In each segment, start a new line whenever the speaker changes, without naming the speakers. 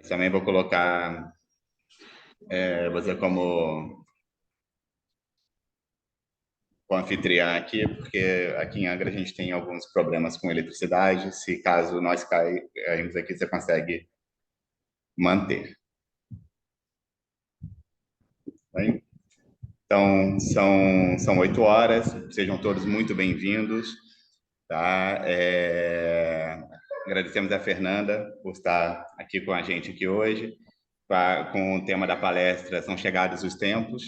Também vou colocar você como anfitriã aqui, porque aqui em Angra a gente tem alguns problemas com eletricidade. Se caso nós cairmos aqui, você consegue manter. Bem? Então, são 8 horas, sejam todos muito bem-vindos. Tá? Agradecemos a Fernanda por estar aqui com a gente aqui hoje, com o tema da palestra São Chegados os Tempos,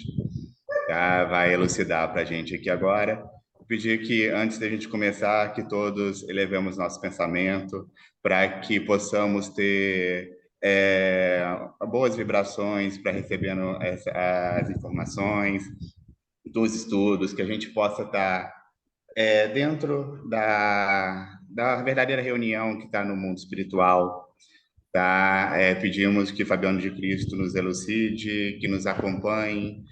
tá? Vai elucidar para a gente aqui agora. Vou pedir que, antes da gente começar, que todos elevemos nosso pensamento para que possamos ter boas vibrações para recebendo as informações dos estudos, que a gente possa estar dentro da verdadeira reunião que está no mundo espiritual. Tá? Pedimos que Fabiano de Cristo nos elucide, que nos acompanhe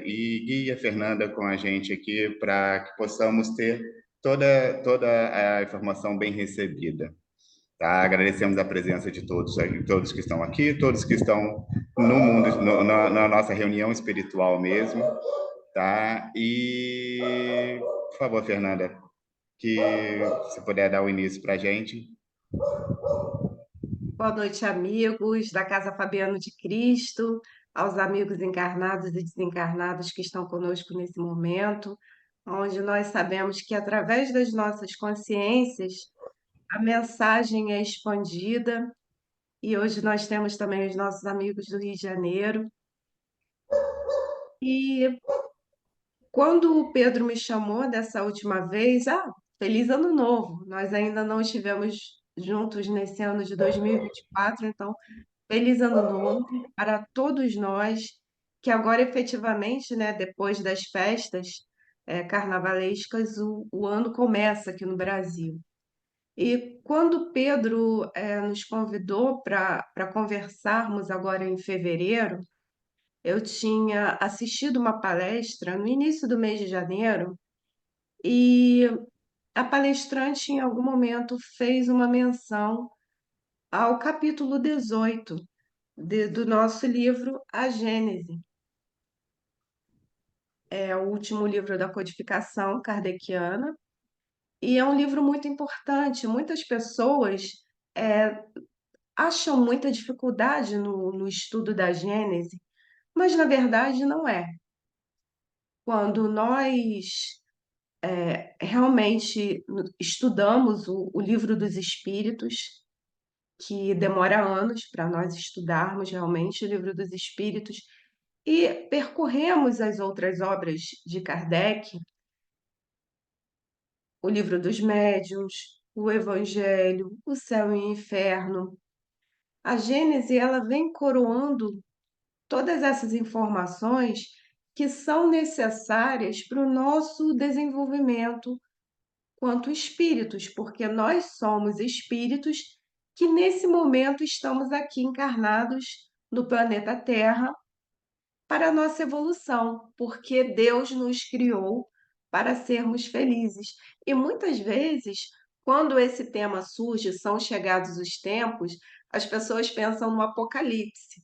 e guie a Fernanda com a gente aqui para que possamos ter toda a informação bem recebida. Tá? Agradecemos a presença de todos que estão aqui, todos que estão no mundo, na nossa reunião espiritual mesmo. Tá? E, por favor, Fernanda, que se puder dar o início para a gente.
Boa noite, amigos da Casa Fabiano de Cristo, aos amigos encarnados e desencarnados que estão conosco nesse momento, onde nós sabemos que, através das nossas consciências, a mensagem é expandida. E hoje nós temos também os nossos amigos do Rio de Janeiro. E quando o Pedro me chamou dessa última vez, feliz ano novo! Nós ainda não estivemos juntos nesse ano de 2024, então feliz ano novo para todos nós, que agora efetivamente, né, depois das festas carnavalescas, o ano começa aqui no Brasil. E quando Pedro nos convidou para conversarmos agora em fevereiro, eu tinha assistido uma palestra no início do mês de janeiro e a palestrante em algum momento fez uma menção ao capítulo 18 do nosso livro A Gênese. É o último livro da codificação kardeciana e é um livro muito importante. Muitas pessoas é, acham muita dificuldade no estudo da Gênese, mas na verdade não é. Quando nós realmente estudamos o livro dos Espíritos, que demora anos para nós estudarmos realmente o livro dos Espíritos, e percorremos as outras obras de Kardec, o livro dos Médiuns, o Evangelho, o Céu e o Inferno. A Gênese, ela vem coroando todas essas informações que são necessárias para o nosso desenvolvimento quanto espíritos, porque nós somos espíritos que nesse momento estamos aqui encarnados no planeta Terra para a nossa evolução, porque Deus nos criou para sermos felizes. E muitas vezes, quando esse tema surge, são chegados os tempos, as pessoas pensam no apocalipse.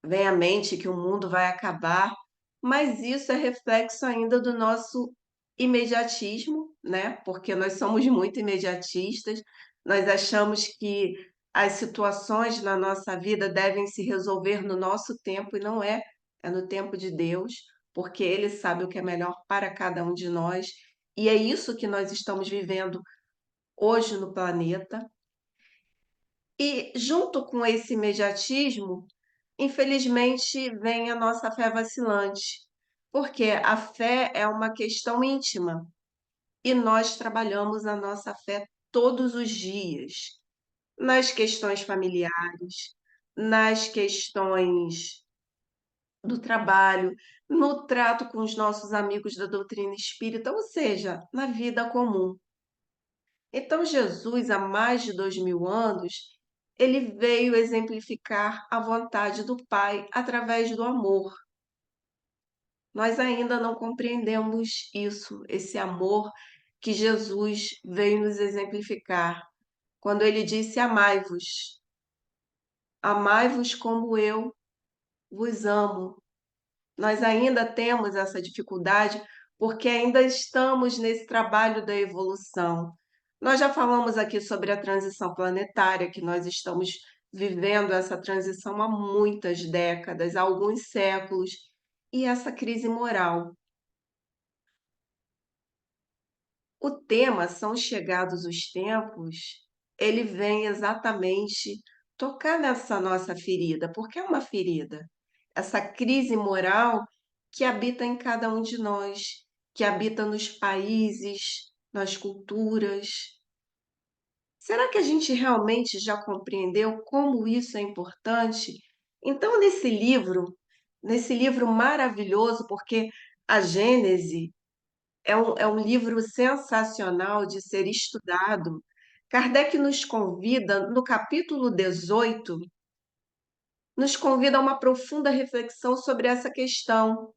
Vem à mente que o mundo vai acabar, mas isso é reflexo ainda do nosso imediatismo, né? Porque nós somos muito imediatistas, nós achamos que as situações na nossa vida devem se resolver no nosso tempo e não é, é no tempo de Deus, porque Ele sabe o que é melhor para cada um de nós, e é isso que nós estamos vivendo hoje no planeta. E junto com esse imediatismo, infelizmente, vem a nossa fé vacilante, porque a fé é uma questão íntima e nós trabalhamos a nossa fé todos os dias, nas questões familiares, nas questões do trabalho, no trato com os nossos amigos da doutrina espírita, ou seja, na vida comum. Então, Jesus, há mais de 2000 anos, ele veio exemplificar a vontade do Pai através do amor. Nós ainda não compreendemos isso, esse amor que Jesus veio nos exemplificar. quando ele disse: amai-vos como eu vos amo. Nós ainda temos essa dificuldade porque ainda estamos nesse trabalho da evolução. Nós já falamos aqui sobre a transição planetária, que nós estamos vivendo essa transição há muitas décadas, há alguns séculos, e essa crise moral. O tema São Chegados os Tempos, ele vem exatamente tocar nessa nossa ferida, porque é uma ferida. Essa crise moral que habita em cada um de nós, que habita nos países, nas culturas. Será que a gente realmente já compreendeu como isso é importante? Então, nesse livro maravilhoso, porque a Gênese é um livro sensacional de ser estudado. Kardec nos convida, no capítulo 18, nos convida a uma profunda reflexão sobre essa questão,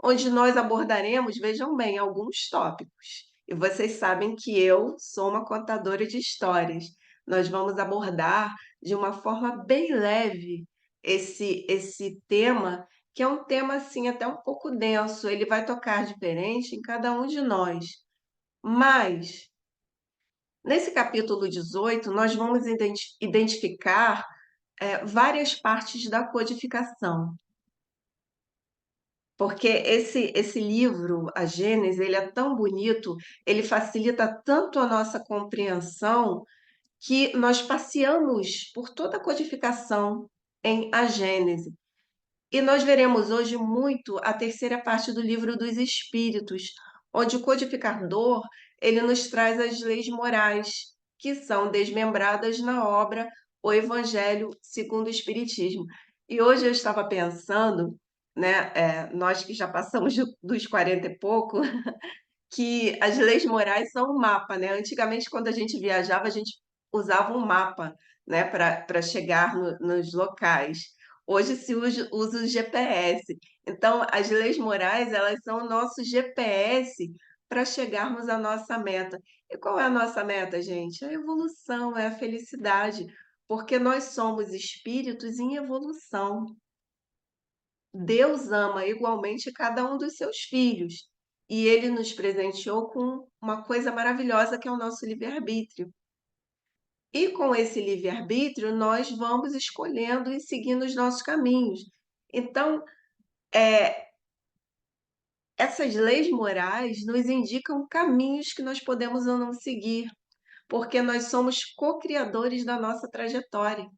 onde nós abordaremos, vejam bem, alguns tópicos. E vocês sabem que eu sou uma contadora de histórias. Nós vamos abordar de uma forma bem leve esse tema, que é um tema assim até um pouco denso. Ele vai tocar diferente em cada um de nós. Mas nesse capítulo 18, nós vamos identificar várias partes da codificação. Porque esse livro, a Gênese, ele é tão bonito, ele facilita tanto a nossa compreensão que nós passeamos por toda a codificação em A Gênese. E nós veremos hoje muito a terceira parte do livro dos Espíritos, onde o codificador ele nos traz as leis morais, que são desmembradas na obra O Evangelho segundo o Espiritismo. E hoje eu estava pensando, né, nós que já passamos dos 40 e pouco, que as leis morais são um mapa, né? Antigamente, quando a gente viajava, a gente usava um mapa, né, para chegar nos locais. Hoje se usa o GPS. Então, as leis morais, elas são o nosso GPS para chegarmos à nossa meta. E qual é a nossa meta, gente? A evolução, é a felicidade, porque nós somos espíritos em evolução. Deus ama igualmente cada um dos seus filhos, e ele nos presenteou com uma coisa maravilhosa que é o nosso livre-arbítrio. E com esse livre-arbítrio, nós vamos escolhendo e seguindo os nossos caminhos. Então, essas leis morais nos indicam caminhos que nós podemos ou não seguir, porque nós somos co-criadores da nossa trajetória.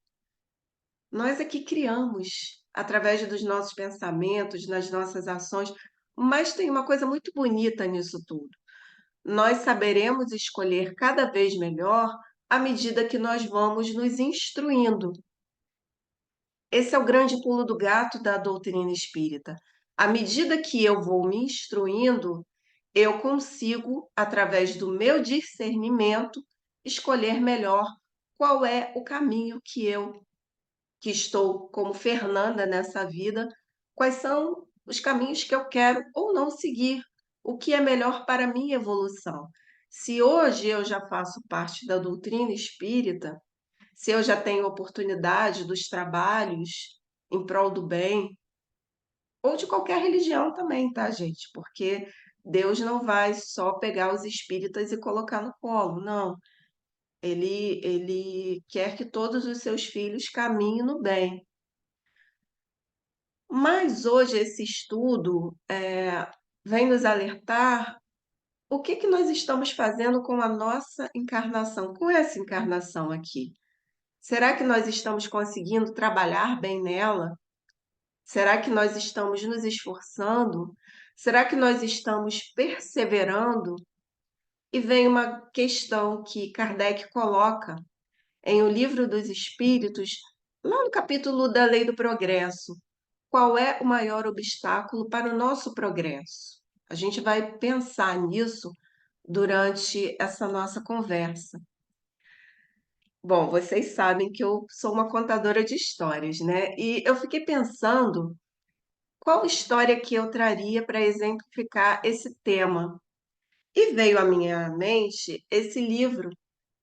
Nós é que criamos, através dos nossos pensamentos, nas nossas ações, mas tem uma coisa muito bonita nisso tudo. Nós saberemos escolher cada vez melhor à medida que nós vamos nos instruindo. Esse é o grande pulo do gato da doutrina espírita. À medida que eu vou me instruindo, eu consigo, através do meu discernimento, escolher melhor qual é o caminho que estou como Fernanda nessa vida, quais são os caminhos que eu quero ou não seguir, o que é melhor para a minha evolução. Se hoje eu já faço parte da doutrina espírita, se eu já tenho oportunidade dos trabalhos em prol do bem, ou de qualquer religião também, tá, gente? Porque Deus não vai só pegar os espíritas e colocar no colo, não. Ele quer que todos os seus filhos caminhem no bem. Mas hoje esse estudo vem nos alertar o que que nós estamos fazendo com a nossa encarnação, com essa encarnação aqui. Será que nós estamos conseguindo trabalhar bem nela? Será que nós estamos nos esforçando? Será que nós estamos perseverando? E vem uma questão que Kardec coloca em O Livro dos Espíritos, lá no capítulo da Lei do Progresso. Qual é o maior obstáculo para o nosso progresso? A gente vai pensar nisso durante essa nossa conversa. Bom, vocês sabem que eu sou uma contadora de histórias, né? E eu fiquei pensando qual história que eu traria para exemplificar esse tema. E veio à minha mente esse livro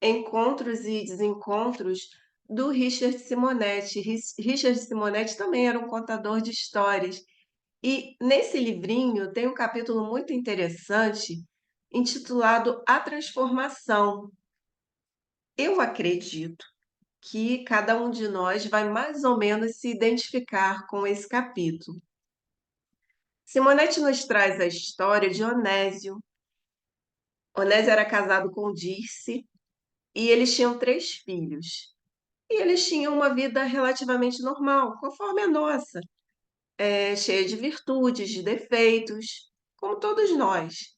Encontros e Desencontros, do Richard Simonetti. Richard Simonetti também era um contador de histórias. E nesse livrinho tem um capítulo muito interessante intitulado A Transformação. Eu acredito que cada um de nós vai mais ou menos se identificar com esse capítulo. Simonetti nos traz a história de Onésio. Onésio era casado com Dirce e eles tinham 3 filhos. E eles tinham uma vida relativamente normal, conforme a nossa, cheia de virtudes, de defeitos, como todos nós.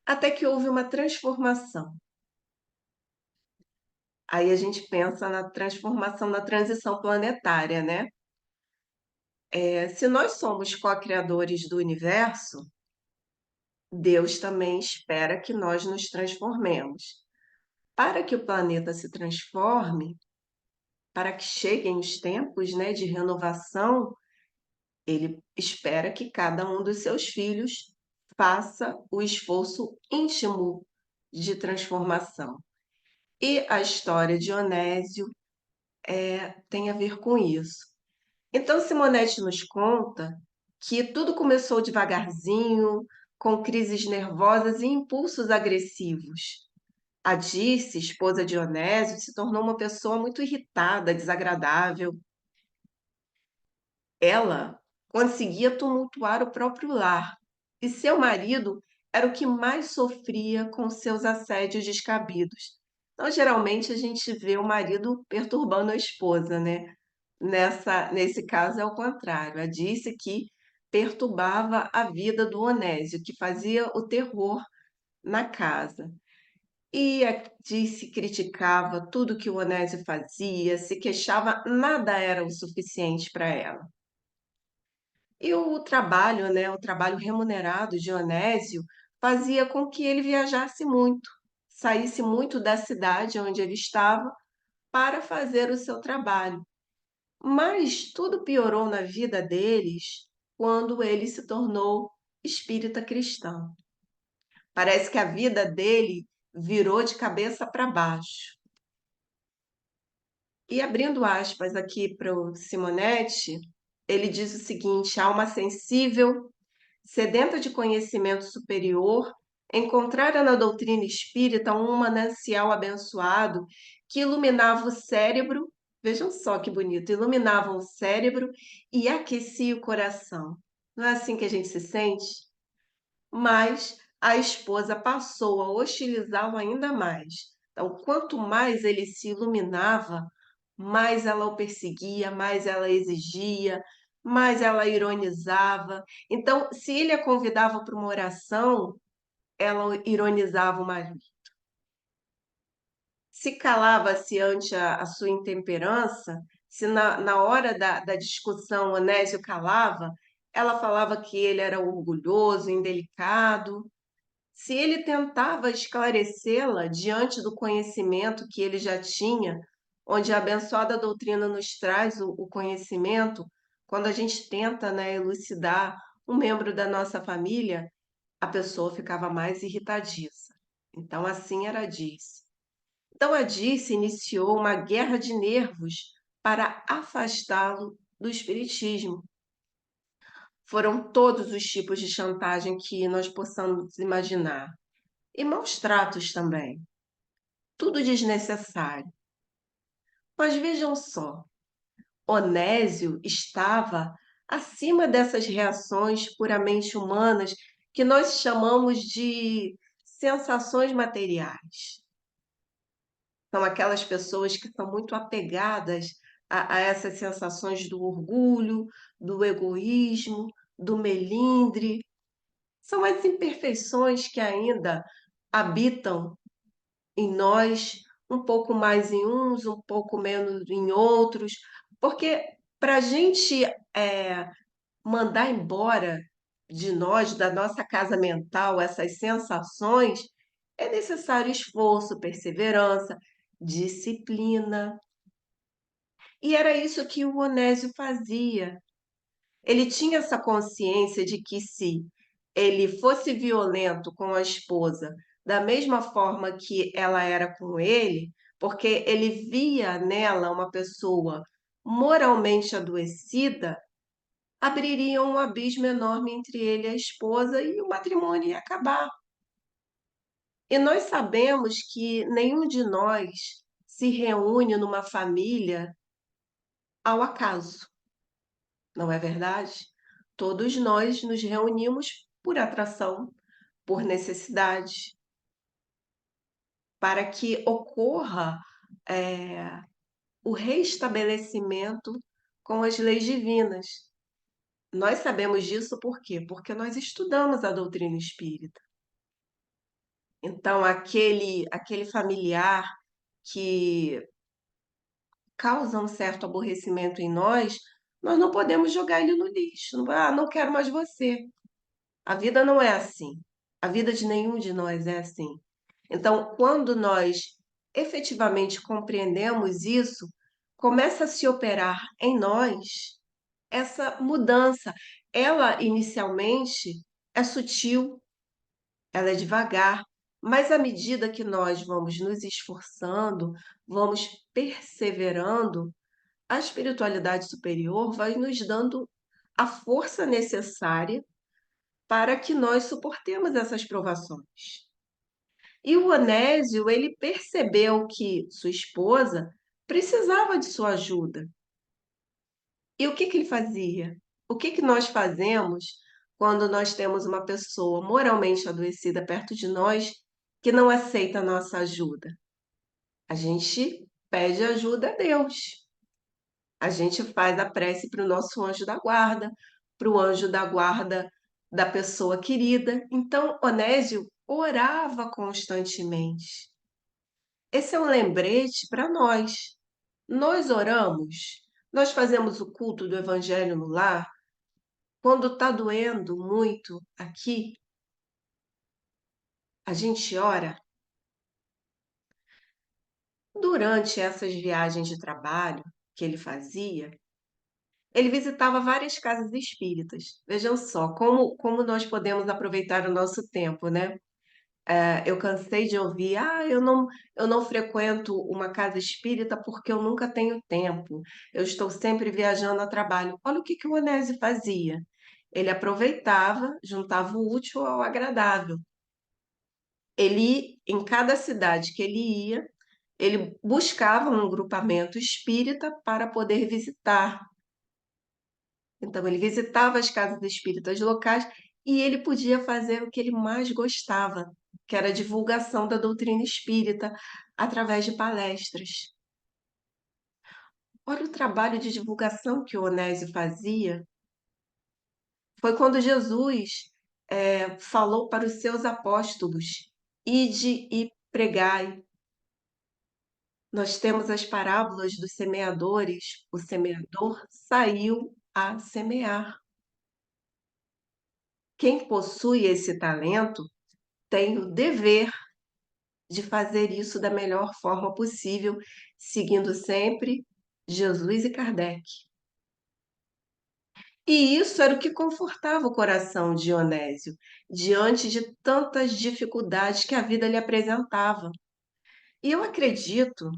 Até que houve uma transformação. Aí a gente pensa na transformação, na transição planetária, né? Se nós somos co-criadores do universo, Deus também espera que nós nos transformemos. Para que o planeta se transforme, para que cheguem os tempos, né, de renovação, ele espera que cada um dos seus filhos faça o esforço íntimo de transformação. E a história de Onésio tem a ver com isso. Então, Simonetti nos conta que tudo começou devagarzinho, com crises nervosas e impulsos agressivos. A Dirce, esposa de Onésio, se tornou uma pessoa muito irritada, desagradável. Ela conseguia tumultuar o próprio lar, e seu marido era o que mais sofria com seus assédios descabidos. Então, geralmente, a gente vê o marido perturbando a esposa, né? Nesse caso é o contrário. A disse que perturbava a vida do Onésio, que fazia o terror na casa. E a disse criticava tudo que o Onésio fazia, se queixava, nada era o suficiente para ela. E o trabalho, né, o trabalho remunerado de Onésio fazia com que ele viajasse muito, saísse muito da cidade onde ele estava para fazer o seu trabalho. Mas tudo piorou na vida deles quando ele se tornou espírita cristão. Parece que a vida dele virou de cabeça para baixo. E abrindo aspas aqui para o Simonetti, ele diz o seguinte: alma sensível, sedenta de conhecimento superior, encontrara na doutrina espírita um manancial abençoado que iluminava o cérebro, vejam só que bonito, iluminava o cérebro e aquecia o coração. Não é assim que a gente se sente? Mas a esposa passou a hostilizá-lo ainda mais. Então, quanto mais ele se iluminava, mais ela o perseguia, mais ela exigia, mais ela ironizava. Então, se ele a convidava para uma oração, ela ironizava o marido. Se calava-se ante a sua intemperança, se na hora da discussão Onésio calava, ela falava que ele era orgulhoso, indelicado. Se ele tentava esclarecê-la diante do conhecimento que ele já tinha, onde a abençoada doutrina nos traz o conhecimento, quando a gente tenta, né, elucidar um membro da nossa família, a pessoa ficava mais irritadiça. Então, assim era a Dirce. Então, a Dirce iniciou uma guerra de nervos para afastá-lo do espiritismo. Foram todos os tipos de chantagem que nós possamos imaginar. E maus tratos também. Tudo desnecessário. Mas vejam só, Onésio estava acima dessas reações puramente humanas que nós chamamos de sensações materiais. São aquelas pessoas que são muito apegadas a essas sensações do orgulho, do egoísmo, do melindre. São as imperfeições que ainda habitam em nós, um pouco mais em uns, um pouco menos em outros, porque para a gente mandar embora de nós, da nossa casa mental, essas sensações, é necessário esforço, perseverança, disciplina. E era isso que o Onésio fazia. Ele tinha essa consciência de que se ele fosse violento com a esposa da mesma forma que ela era com ele, porque ele via nela uma pessoa moralmente adoecida, abriria um abismo enorme entre ele e a esposa e o matrimônio ia acabar. E nós sabemos que nenhum de nós se reúne numa família ao acaso, não é verdade? Todos nós nos reunimos por atração, por necessidade, para que ocorra, eh, o restabelecimento com as leis divinas. Nós sabemos disso por quê? Porque nós estudamos a doutrina espírita. Então aquele familiar que causa um certo aborrecimento em nós, nós não podemos jogar ele no lixo. Não, "Ah, não quero mais você". A vida não é assim. A vida de nenhum de nós é assim. Então, quando nós efetivamente compreendemos isso, começa a se operar em nós essa mudança. Ela inicialmente é sutil, ela é devagar, mas à medida que nós vamos nos esforçando, vamos perseverando, a espiritualidade superior vai nos dando a força necessária para que nós suportemos essas provações. E o Onésio, ele percebeu que sua esposa precisava de sua ajuda. E o que que ele fazia? O que que nós fazemos quando nós temos uma pessoa moralmente adoecida perto de nós que não aceita a nossa ajuda? A gente pede ajuda a Deus. A gente faz a prece para o nosso anjo da guarda, para o anjo da guarda da pessoa querida. Então, Onésio orava constantemente. Esse é um lembrete para nós. Nós oramos, nós fazemos o culto do Evangelho no lar. Quando está doendo muito aqui, a gente ora. Durante essas viagens de trabalho que ele fazia, ele visitava várias casas espíritas. Vejam só como nós podemos aproveitar o nosso tempo, né? Eu cansei de ouvir: "Ah, eu não frequento uma casa espírita porque eu nunca tenho tempo, eu estou sempre viajando a trabalho". Olha o que que o Onésio fazia. Ele aproveitava, juntava o útil ao agradável. Em cada cidade que ele ia, ele buscava um grupamento espírita para poder visitar. Então ele visitava as casas espíritas locais e ele podia fazer o que ele mais gostava, que era a divulgação da doutrina espírita através de palestras. Olha o trabalho de divulgação que o Onésio fazia. Foi quando Jesus, falou para os seus apóstolos: "Ide e pregai". Nós temos as parábolas dos semeadores. O semeador saiu a semear. Quem possui esse talento tem o dever de fazer isso da melhor forma possível, seguindo sempre Jesus e Kardec. E isso era o que confortava o coração de Onésio, diante de tantas dificuldades que a vida lhe apresentava. E eu acredito,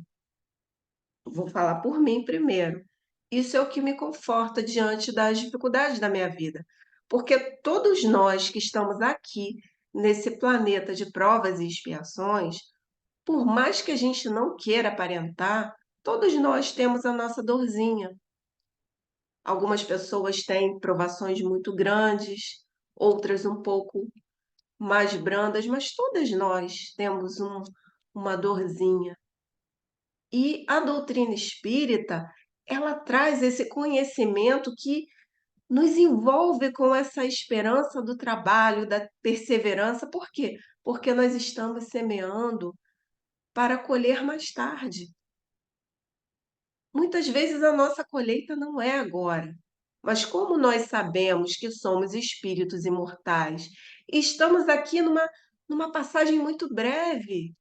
vou falar por mim primeiro, isso é o que me conforta diante das dificuldades da minha vida, porque todos nós que estamos aqui nesse planeta de provas e expiações, por mais que a gente não queira aparentar, todos nós temos a nossa dorzinha. Algumas pessoas têm provações muito grandes, outras um pouco mais brandas, mas todas nós temos uma dorzinha. E a doutrina espírita, ela traz esse conhecimento que nos envolve com essa esperança do trabalho, da perseverança. Por quê? Porque nós estamos semeando para colher mais tarde. Muitas vezes a nossa colheita não é agora, mas como nós sabemos que somos espíritos imortais e estamos aqui numa passagem muito breve,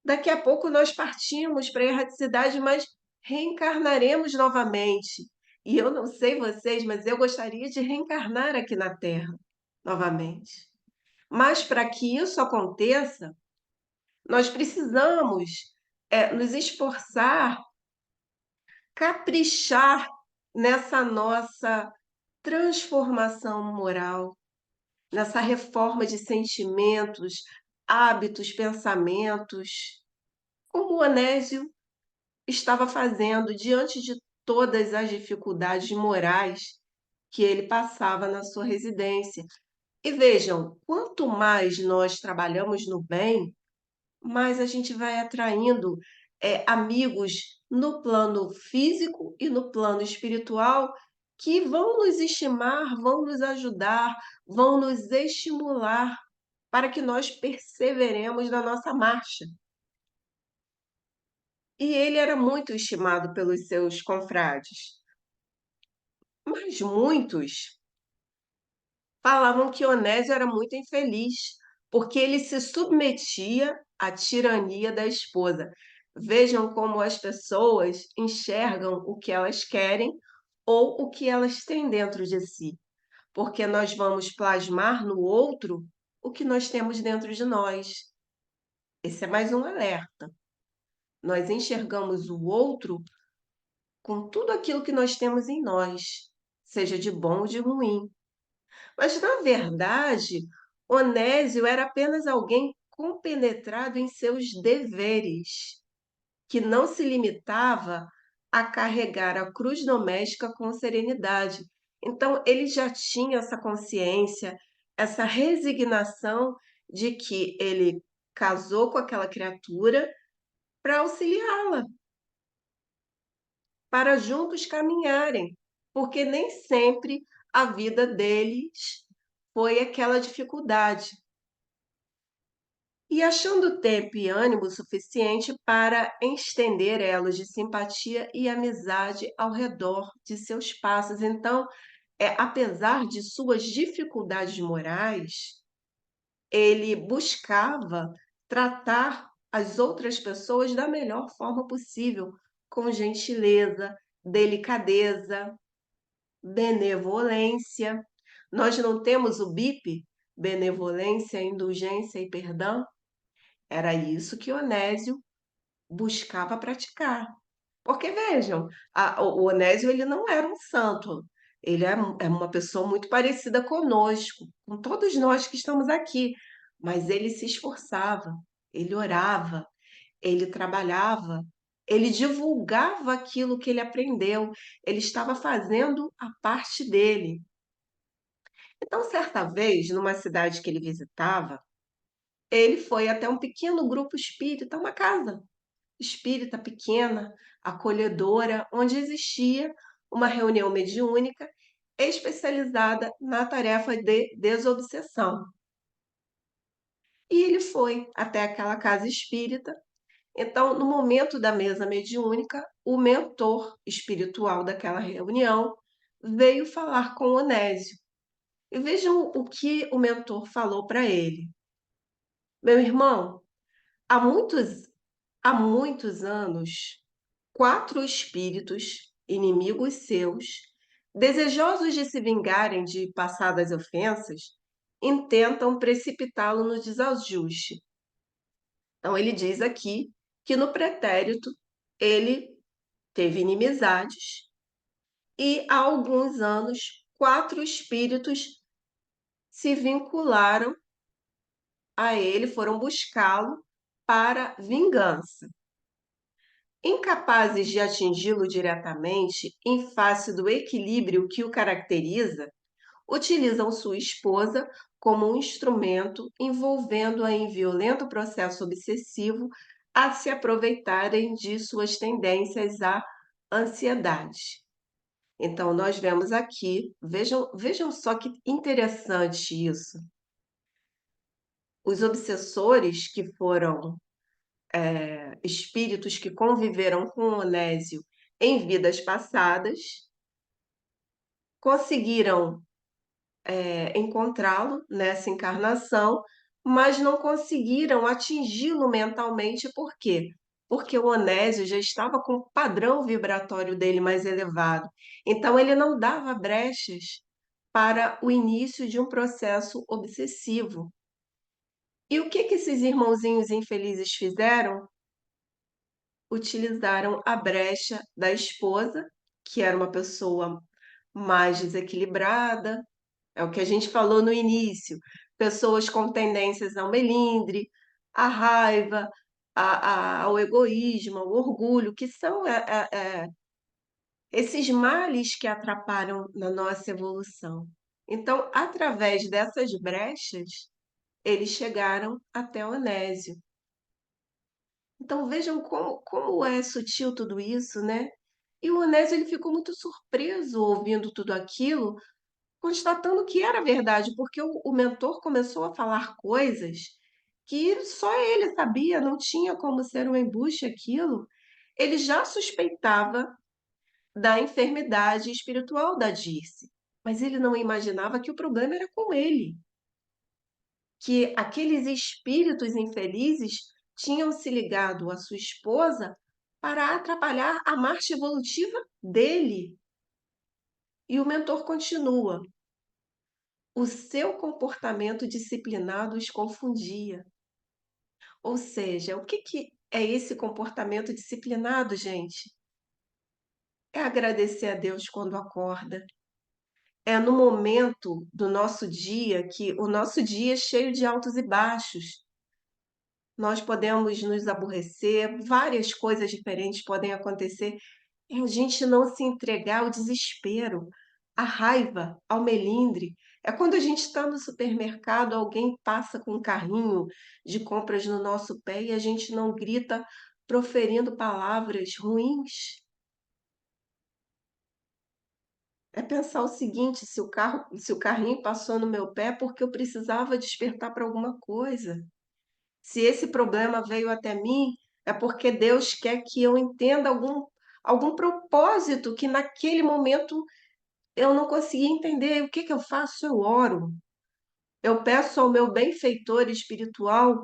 daqui a pouco nós partimos para a erraticidade, mas reencarnaremos novamente. E eu não sei vocês, mas eu gostaria de reencarnar aqui na Terra novamente. Mas para que isso aconteça, nós precisamos, nos esforçar, caprichar nessa nossa transformação moral, nessa reforma de sentimentos, hábitos, pensamentos, como o Onésio estava fazendo diante de todas as dificuldades morais que ele passava na sua residência. E vejam, quanto mais nós trabalhamos no bem, mais a gente vai atraindo, amigos no plano físico e no plano espiritual que vão nos estimar, vão nos ajudar, vão nos estimular para que nós perseveremos na nossa marcha. E ele era muito estimado pelos seus confrades, mas muitos falavam que Onésio era muito infeliz, porque ele se submetia à tirania da esposa. Vejam como as pessoas enxergam o que elas querem ou o que elas têm dentro de si, porque nós vamos plasmar no outro o que nós temos dentro de nós. Esse é mais um alerta. Nós enxergamos o outro com tudo aquilo que nós temos em nós, seja de bom ou de ruim. Mas, na verdade, Onésio era apenas alguém compenetrado em seus deveres, que não se limitava a carregar a cruz doméstica com serenidade. Então, ele já tinha essa consciência, essa resignação de que ele casou com aquela criatura para auxiliá-la, para juntos caminharem, porque nem sempre a vida deles foi aquela dificuldade. E achando tempo e ânimo suficiente para estender elos de simpatia e amizade ao redor de seus passos. Então, apesar de suas dificuldades morais, ele buscava tratar as outras pessoas da melhor forma possível, com gentileza, delicadeza, benevolência. Nós não temos o BIP, benevolência, indulgência e perdão? Era isso que Onésio buscava praticar. Porque vejam, o Onésio ele não era um santo, ele é uma pessoa muito parecida conosco, com todos nós que estamos aqui, mas ele se esforçava, ele orava, ele trabalhava, ele divulgava aquilo que ele aprendeu, ele estava fazendo a parte dele. Então, certa vez, numa cidade que ele visitava, ele foi até um pequeno grupo espírita, uma casa espírita pequena, acolhedora, onde existia uma reunião mediúnica especializada na tarefa de desobsessão. E ele foi até aquela casa espírita. Então, no momento da mesa mediúnica, o mentor espiritual daquela reunião veio falar com Onésio. E vejam o que o mentor falou para ele. Meu irmão, há muitos anos, 4 espíritos, inimigos seus, desejosos de se vingarem de passadas ofensas, intentam precipitá-lo no desajuste. Então, ele diz aqui que no pretérito ele teve inimizades e há alguns anos 4 espíritos se vincularam a ele, foram buscá-lo para vingança. Incapazes de atingi-lo diretamente, em face do equilíbrio que o caracteriza, utilizam sua esposa como um instrumento, envolvendo-a em violento processo obsessivo a se aproveitarem de suas tendências à ansiedade. Então, nós vemos aqui, vejam só que interessante isso. Os obsessores que foram espíritos que conviveram com Onésio em vidas passadas, conseguiram encontrá-lo nessa encarnação, mas não conseguiram atingi-lo mentalmente, por quê? Porque o Onésio já estava com o padrão vibratório dele mais elevado. Então, ele não dava brechas para o início de um processo obsessivo. E o que que esses irmãozinhos infelizes fizeram? Utilizaram a brecha da esposa, que era uma pessoa mais desequilibrada, é o que a gente falou no início, pessoas com tendências ao melindre, à raiva, ao egoísmo, ao orgulho, que são esses males que atrapalham na nossa evolução. Então, através dessas brechas, eles chegaram até Onésio. Então vejam como é sutil tudo isso, né. E o Onésio ele ficou muito surpreso ouvindo tudo aquilo, constatando que era verdade, porque o mentor começou a falar coisas que só ele sabia, não tinha como ser um embuste aquilo. Ele já suspeitava da enfermidade espiritual da Dirce, mas ele não imaginava que o problema era com ele, que aqueles espíritos infelizes tinham se ligado à sua esposa para atrapalhar a marcha evolutiva dele. E o mentor continua: o seu comportamento disciplinado os confundia. Ou seja, o que que é esse comportamento disciplinado, gente? É agradecer a Deus quando acorda. É no momento do nosso dia que o nosso dia é cheio de altos e baixos. Nós podemos nos aborrecer, várias coisas diferentes podem acontecer, é a gente não se entregar ao desespero, à raiva, ao melindre. É quando a gente está no supermercado, alguém passa com um carrinho de compras no nosso pé e a gente não grita proferindo palavras ruins. É pensar o seguinte: se o carrinho passou no meu pé, é porque eu precisava despertar para alguma coisa. Se esse problema veio até mim, é porque Deus quer que eu entenda algum propósito que naquele momento eu não consegui entender. O que que eu faço? Eu oro. Eu peço ao meu benfeitor espiritual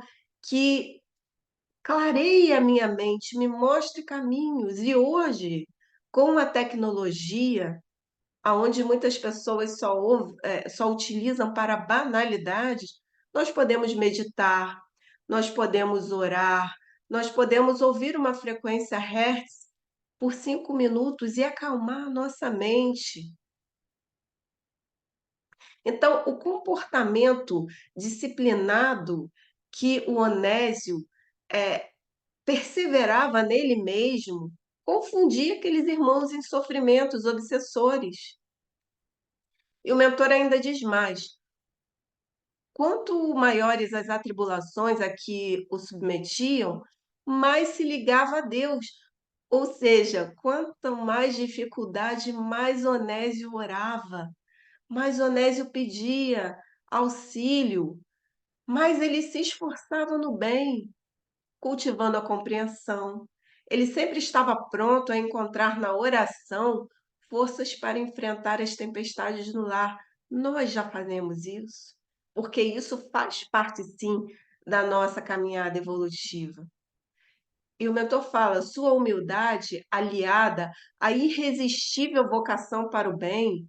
que clareie a minha mente, me mostre caminhos. E hoje, com a tecnologia, aonde muitas pessoas só utilizam para banalidades, nós podemos meditar, nós podemos orar, nós podemos ouvir uma frequência Hertz por 5 minutos e acalmar a nossa mente. Então, o comportamento disciplinado que o Onésio eh, perseverava nele mesmo, confundia aqueles irmãos em sofrimentos obsessores. E o mentor ainda diz mais: quanto maiores as atribulações a que o submetiam, mais se ligava a Deus. Ou seja, quanto mais dificuldade, mais Onésio orava, mais Onésio pedia auxílio, mais ele se esforçava no bem, cultivando a compreensão. Ele sempre estava pronto a encontrar na oração forças para enfrentar as tempestades no lar. Nós já fazemos isso, porque isso faz parte, sim, da nossa caminhada evolutiva. E o mentor fala: sua humildade, aliada à irresistível vocação para o bem,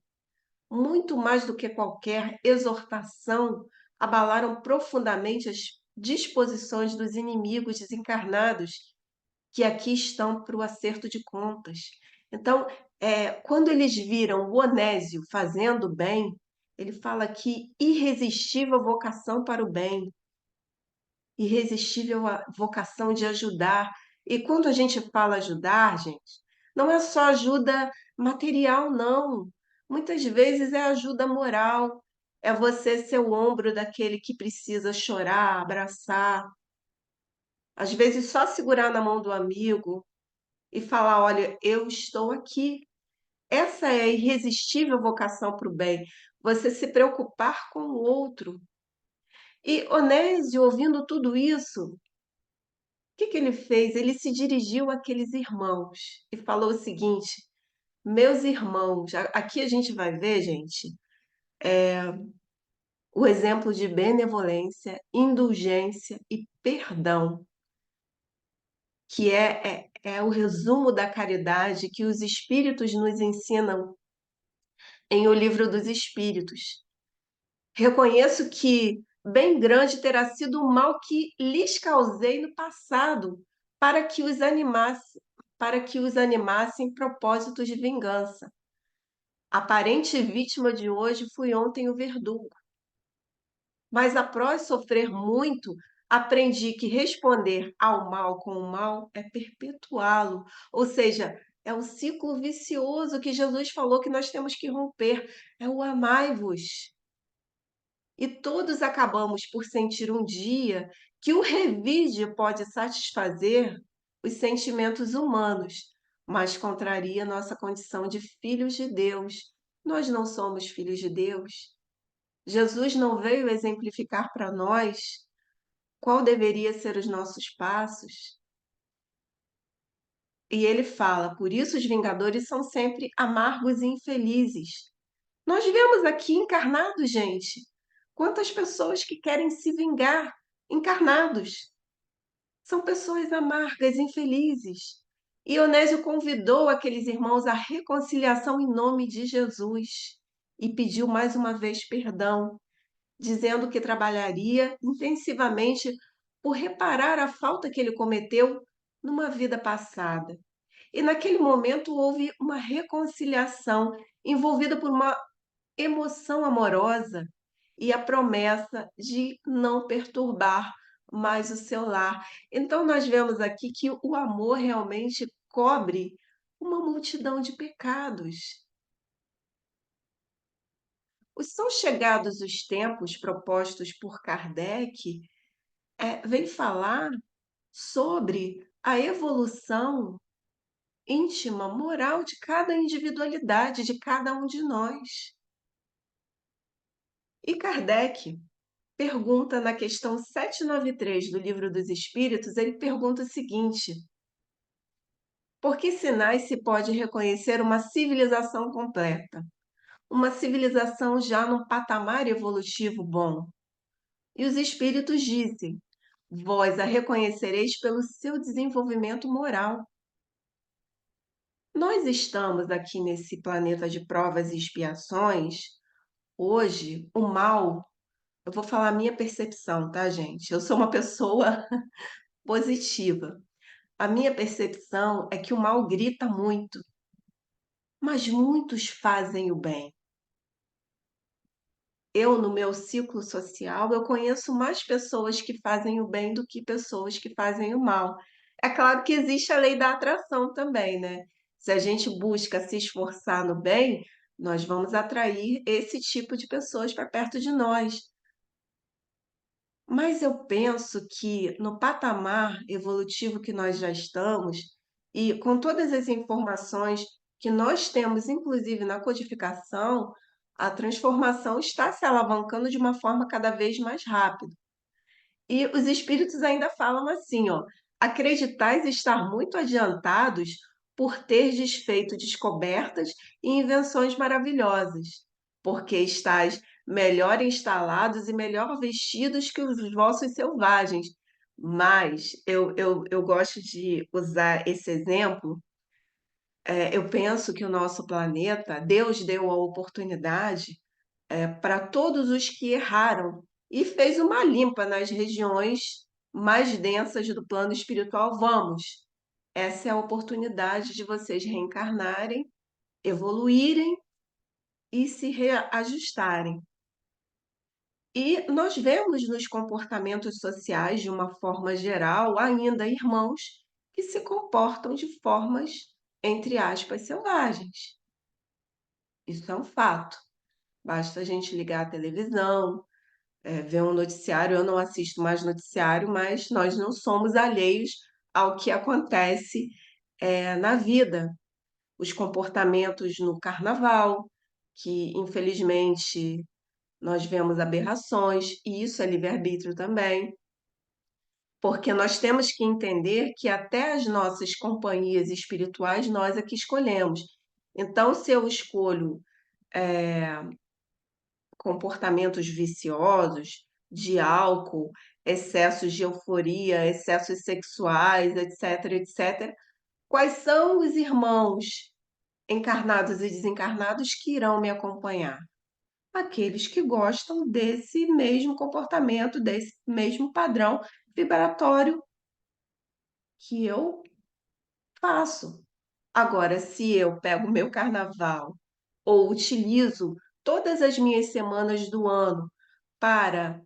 muito mais do que qualquer exortação, abalaram profundamente as disposições dos inimigos desencarnados que aqui estão para o acerto de contas. Então, quando eles viram o Onésio fazendo bem, ele fala que irresistível vocação para o bem, irresistível a vocação de ajudar. E quando a gente fala ajudar, gente, não é só ajuda material, não. Muitas vezes é ajuda moral, é você ser o ombro daquele que precisa chorar, abraçar, às vezes só segurar na mão do amigo e falar: olha, eu estou aqui. Essa é a irresistível vocação para o bem, você se preocupar com o outro. E Onésio, ouvindo tudo isso, o que que ele fez? Ele se dirigiu àqueles irmãos e falou o seguinte: meus irmãos, aqui a gente vai ver, gente, o exemplo de benevolência, indulgência e perdão, que é o resumo da caridade que os espíritos nos ensinam em O Livro dos Espíritos. Reconheço que bem grande terá sido o mal que lhes causei no passado, para que os animasse, para que os animassem propósitos de vingança. Aparente vítima de hoje fui ontem o verdugo, mas após sofrer muito, aprendi que responder ao mal com o mal é perpetuá-lo, ou seja, é um ciclo vicioso que Jesus falou que nós temos que romper, é o amai-vos. E todos acabamos por sentir um dia que o revide pode satisfazer os sentimentos humanos, mas contraria nossa condição de filhos de Deus. Nós não somos filhos de Deus. Jesus não veio exemplificar para nós qual deveria ser os nossos passos. E ele fala: por isso os vingadores são sempre amargos e infelizes. Nós vemos aqui encarnados, gente. Quantas pessoas que querem se vingar, encarnados. São pessoas amargas, infelizes. E Onésio convidou aqueles irmãos à reconciliação em nome de Jesus e pediu mais uma vez perdão, dizendo que trabalharia intensivamente por reparar a falta que ele cometeu numa vida passada. E naquele momento houve uma reconciliação envolvida por uma emoção amorosa e a promessa de não perturbar mais o seu lar. Então, nós vemos aqui que o amor realmente cobre uma multidão de pecados. Os são chegados os tempos propostos por Kardec, vem falar sobre a evolução íntima, moral de cada individualidade, de cada um de nós. E Kardec pergunta na questão 793 do Livro dos Espíritos, ele pergunta o seguinte: por que sinais se pode reconhecer uma civilização completa? Uma civilização já num patamar evolutivo bom? E os espíritos dizem: vós a reconhecereis pelo seu desenvolvimento moral. Nós estamos aqui nesse planeta de provas e expiações. Hoje, o mal, eu vou falar a minha percepção, tá, gente? Eu sou uma pessoa positiva. A minha percepção é que o mal grita muito, mas muitos fazem o bem. Eu, no meu ciclo social, eu conheço mais pessoas que fazem o bem do que pessoas que fazem o mal. É claro que existe a lei da atração também, né? Se a gente busca se esforçar no bem, nós vamos atrair esse tipo de pessoas para perto de nós. Mas eu penso que no patamar evolutivo que nós já estamos, e com todas as informações que nós temos, inclusive na codificação, a transformação está se alavancando de uma forma cada vez mais rápida. E os espíritos ainda falam assim, ó: acreditais estar muito adiantados por terdes feito descobertas e invenções maravilhosas, porque estáis melhor instalados e melhor vestidos que os vossos selvagens. Mas eu gosto de usar esse exemplo. Eu penso que o nosso planeta, Deus deu a oportunidade para todos os que erraram e fez uma limpa nas regiões mais densas do plano espiritual. Vamos, essa é a oportunidade de vocês reencarnarem, evoluírem e se reajustarem. E nós vemos nos comportamentos sociais, de uma forma geral, ainda irmãos que se comportam de formas, entre aspas, selvagens. Isso é um fato. Basta a gente ligar a televisão, ver um noticiário. Eu não assisto mais noticiário, mas nós não somos alheios ao que acontece, na vida. Os comportamentos no carnaval, que infelizmente nós vemos aberrações, e isso é livre-arbítrio também, porque nós temos que entender que até as nossas companhias espirituais nós é que escolhemos. Então, se eu escolho comportamentos viciosos, de álcool, excessos de euforia, excessos sexuais, etc, etc. Quais são os irmãos encarnados e desencarnados que irão me acompanhar? aqueles que gostam desse mesmo comportamento, desse mesmo padrão vibratório que eu faço. Agora, se eu pego o meu carnaval ou utilizo todas as minhas semanas do ano para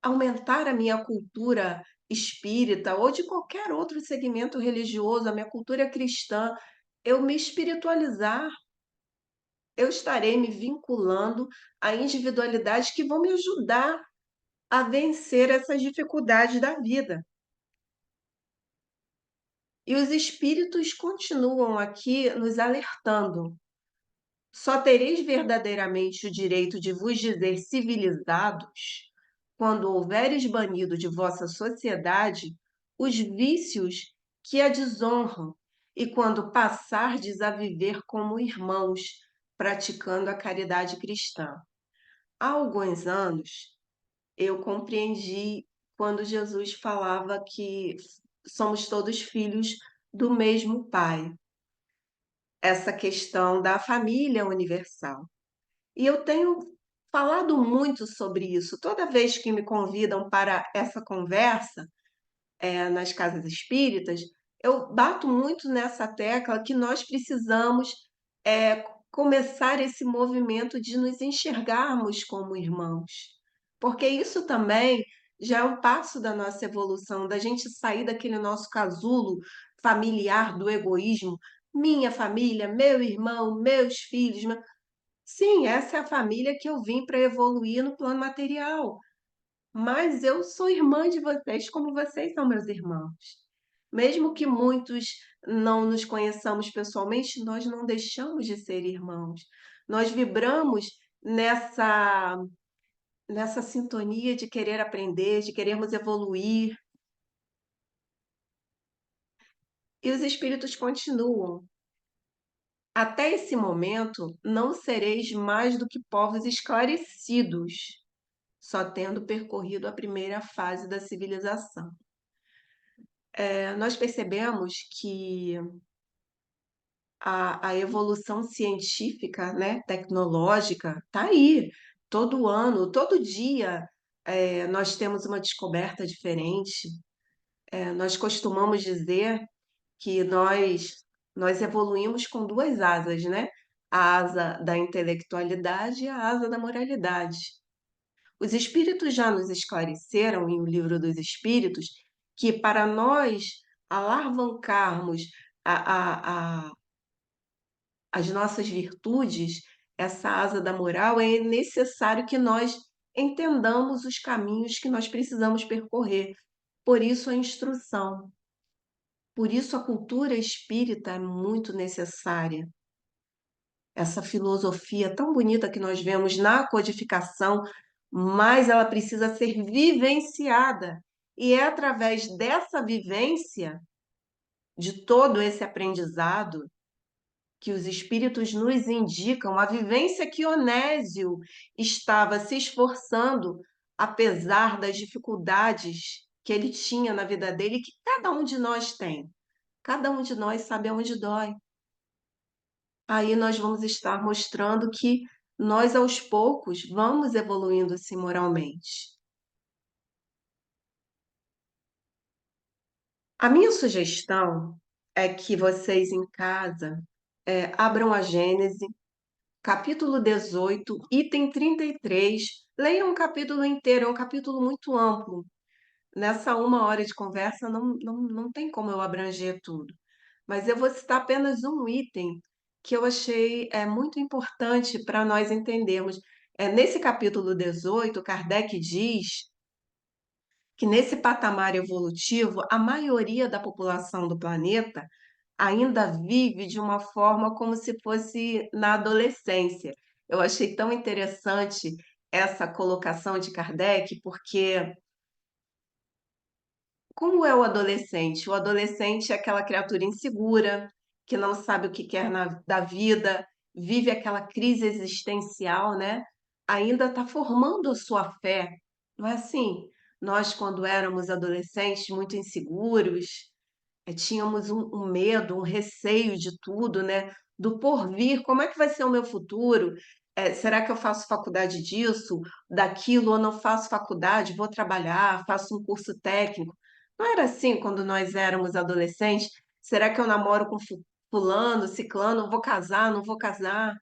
aumentar a minha cultura espírita ou de qualquer outro segmento religioso, a minha cultura cristã, eu me espiritualizar, eu estarei me vinculando a individualidades que vão me ajudar a vencer essas dificuldades da vida. E os espíritos continuam aqui nos alertando. Só tereis verdadeiramente o direito de vos dizer civilizados quando houveres banido de vossa sociedade os vícios que a desonram e quando passardes a viver como irmãos, praticando a caridade cristã. Há alguns anos, eu compreendi quando Jesus falava que somos todos filhos do mesmo Pai, essa questão da família universal. E eu tenho falado muito sobre isso. Toda vez que me convidam para essa conversa, nas casas espíritas, eu bato muito nessa tecla que nós precisamos, começar esse movimento de nos enxergarmos como irmãos, porque isso também já é um passo da nossa evolução, da gente sair daquele nosso casulo familiar do egoísmo, minha família, meu irmão, meus filhos. Sim, essa é a família que eu vim para evoluir no plano material, mas eu sou irmã de vocês como vocês são meus irmãos. Mesmo que muitos não nos conheçamos pessoalmente, nós não deixamos de ser irmãos. Nós vibramos nessa nessa sintonia de querer aprender, de querermos evoluir, e os espíritos continuam. Até esse momento, não sereis mais do que povos esclarecidos, só tendo percorrido a primeira fase da civilização. Nós percebemos que a evolução científica, né, tecnológica, está aí. Todo ano, todo dia, nós temos uma descoberta diferente. Nós costumamos dizer que nós evoluímos com duas asas, né? A asa da intelectualidade e a asa da moralidade. Os espíritos já nos esclareceram em O Livro dos Espíritos que para nós alavancarmos as nossas virtudes, essa asa da moral, é necessário que nós entendamos os caminhos que nós precisamos percorrer. Por isso a instrução, por isso a cultura espírita é muito necessária. Essa filosofia tão bonita que nós vemos na codificação, mas ela precisa ser vivenciada. E é através dessa vivência, de todo esse aprendizado, que os espíritos nos indicam a vivência que Onésio estava se esforçando, apesar das dificuldades que ele tinha na vida dele, e que cada um de nós tem. Cada um de nós sabe aonde dói. Aí nós vamos estar mostrando que nós, aos poucos, vamos evoluindo assim moralmente. A minha sugestão é que vocês em casa abram a Gênese, capítulo 18, item 33. Leiam um capítulo inteiro, é um capítulo muito amplo. Nessa uma hora de conversa não tem como eu abranger tudo. Mas eu vou citar apenas um item que eu achei muito importante para nós entendermos. Nesse capítulo 18, Kardec diz que nesse patamar evolutivo, a maioria da população do planeta ainda vive de uma forma como se fosse na adolescência. Eu achei tão interessante essa colocação de Kardec, porque como é o adolescente? O adolescente é aquela criatura insegura, que não sabe o que quer da vida, vive aquela crise existencial, né? Ainda está formando a sua fé. Não é assim? Nós, quando éramos adolescentes, muito inseguros, tínhamos um medo, um receio de tudo, né? do porvir, como é que vai ser o meu futuro? Será que eu faço faculdade disso, daquilo, ou não faço faculdade, vou trabalhar, faço um curso técnico? Não era assim quando nós éramos adolescentes? Será que eu namoro com fulano, ciclano, vou casar, não vou casar?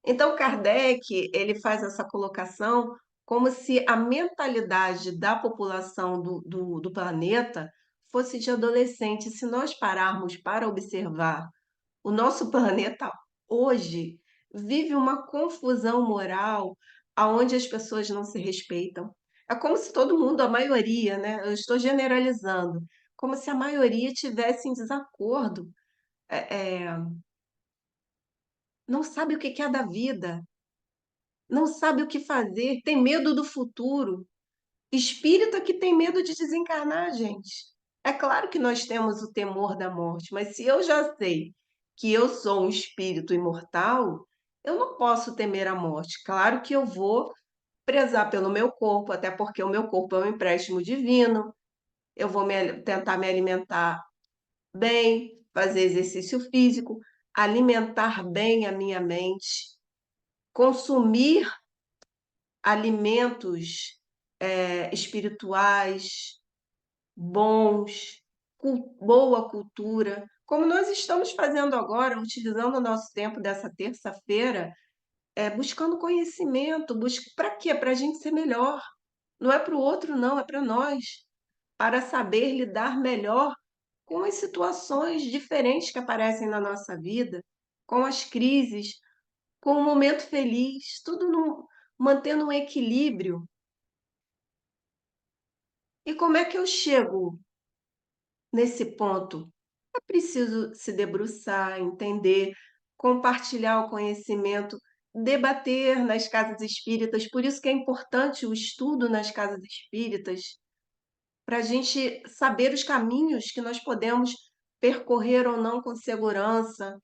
Então, Kardec, ele faz essa colocação como se a mentalidade da população do planeta fosse de adolescente. Se nós pararmos para observar, o nosso planeta hoje vive uma confusão moral aonde as pessoas não se respeitam. É como se todo mundo, a maioria, né? Eu estou generalizando, como se a maioria tivesse em desacordo, não sabe o que que é da vida, não sabe o que fazer, tem medo do futuro. Espírita que tem medo de desencarnar, gente. É claro que nós temos o temor da morte, mas se eu já sei que eu sou um espírito imortal, eu não posso temer a morte. Claro que eu vou prezar pelo meu corpo, até porque o meu corpo é um empréstimo divino. Eu vou tentar me alimentar bem, fazer exercício físico, alimentar bem a minha mente, consumir alimentos espirituais, bons, boa cultura, como nós estamos fazendo agora, utilizando o nosso tempo dessa terça-feira, buscando conhecimento, para quê? Para a gente ser melhor. Não é para o outro, não, é para nós, para saber lidar melhor com as situações diferentes que aparecem na nossa vida, com as crises, com o momento feliz, tudo mantendo um equilíbrio. E como é que eu chego nesse ponto? É preciso se debruçar, entender, compartilhar o conhecimento, debater nas casas espíritas. Por isso que é importante o estudo nas casas espíritas, para a gente saber os caminhos que nós podemos percorrer ou não com segurança.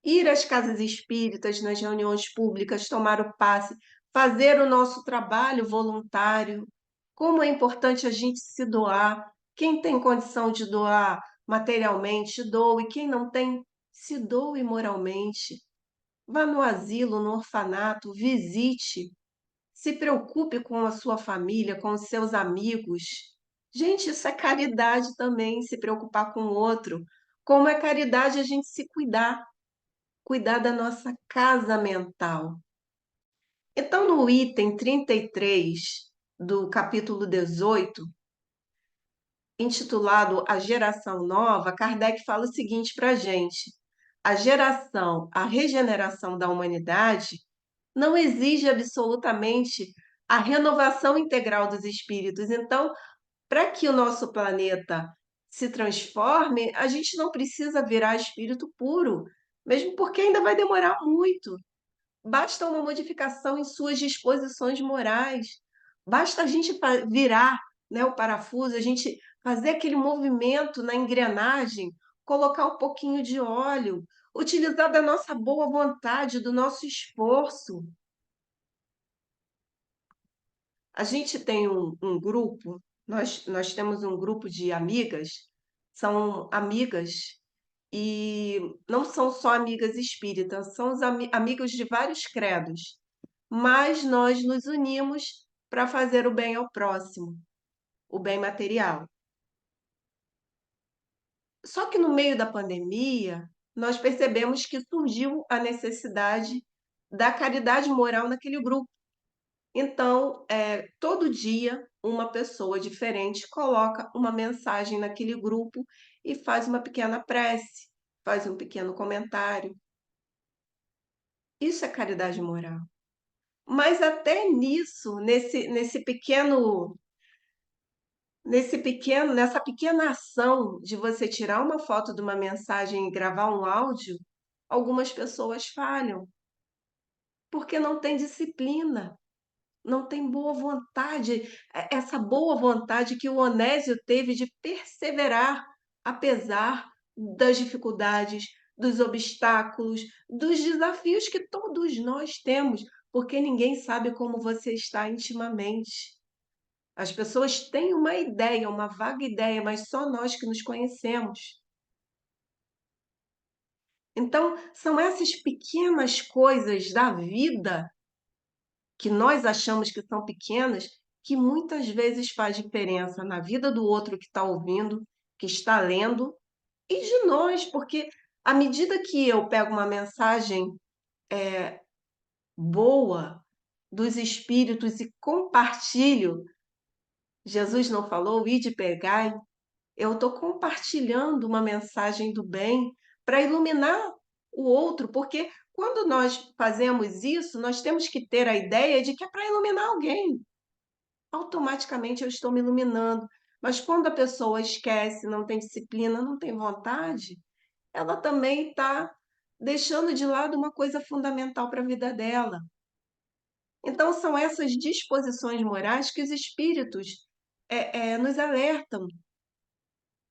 Ir às casas espíritas, nas reuniões públicas, tomar o passe, fazer o nosso trabalho voluntário. Como é importante a gente se doar. Quem tem condição de doar materialmente, doe. Quem não tem, se doe moralmente. Vá no asilo, no orfanato, visite. Se preocupe com a sua família, com os seus amigos. Gente, isso é caridade também, se preocupar com o outro. Como é caridade a gente se cuidar da nossa casa mental. Então, no item 33 do capítulo 18, intitulado A Geração Nova, Kardec fala o seguinte para a gente: a regeneração da humanidade não exige absolutamente a renovação integral dos espíritos. Então, para que o nosso planeta se transforme, a gente não precisa virar espírito puro, mesmo porque ainda vai demorar muito. Basta uma modificação em suas disposições morais. Basta a gente virar, né, o parafuso, a gente fazer aquele movimento na engrenagem, colocar um pouquinho de óleo, utilizar da nossa boa vontade, do nosso esforço. A gente tem um grupo, nós temos um grupo de amigas, são amigas e não são só amigas espíritas, são os amigos de vários credos, mas nós nos unimos para fazer o bem ao próximo, o bem material. Só que no meio da pandemia, nós percebemos que surgiu a necessidade da caridade moral naquele grupo. Então, todo dia, uma pessoa diferente coloca uma mensagem naquele grupo e faz uma pequena prece, faz um pequeno comentário. Isso é caridade moral. Mas até nisso, nessa pequena ação de você tirar uma foto de uma mensagem e gravar um áudio, algumas pessoas falham, porque não tem disciplina, não tem boa vontade, essa boa vontade que o Onésio teve de perseverar, apesar das dificuldades, dos obstáculos, dos desafios que todos nós temos, porque ninguém sabe como você está intimamente. As pessoas têm uma ideia, uma vaga ideia, mas só nós que nos conhecemos. Então, são essas pequenas coisas da vida que nós achamos que são pequenas, que muitas vezes faz diferença na vida do outro que está ouvindo, que está lendo, e de nós, porque à medida que eu pego uma mensagem boa dos Espíritos e compartilho, Jesus não falou, ide e pegai, eu estou compartilhando uma mensagem do bem para iluminar o outro, porque quando nós fazemos isso, nós temos que ter a ideia de que é para iluminar alguém. Automaticamente eu estou me iluminando. Mas quando a pessoa esquece, não tem disciplina, não tem vontade, ela também está deixando de lado uma coisa fundamental para a vida dela. Então, são essas disposições morais que os espíritos nos alertam.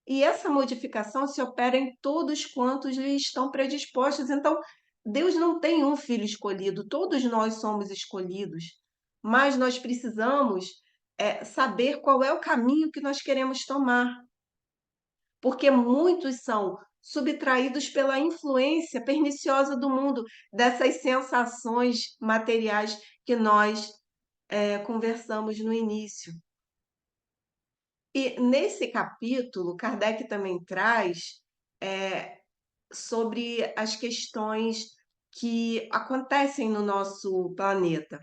E essa modificação se opera em todos quantos lhe estão predispostos. Então, Deus não tem um filho escolhido, todos nós somos escolhidos, mas nós precisamos saber qual é o caminho que nós queremos tomar, porque muitos são subtraídos pela influência perniciosa do mundo, dessas sensações materiais que nós conversamos no início. E nesse capítulo, Kardec também traz sobre as questões que acontecem no nosso planeta,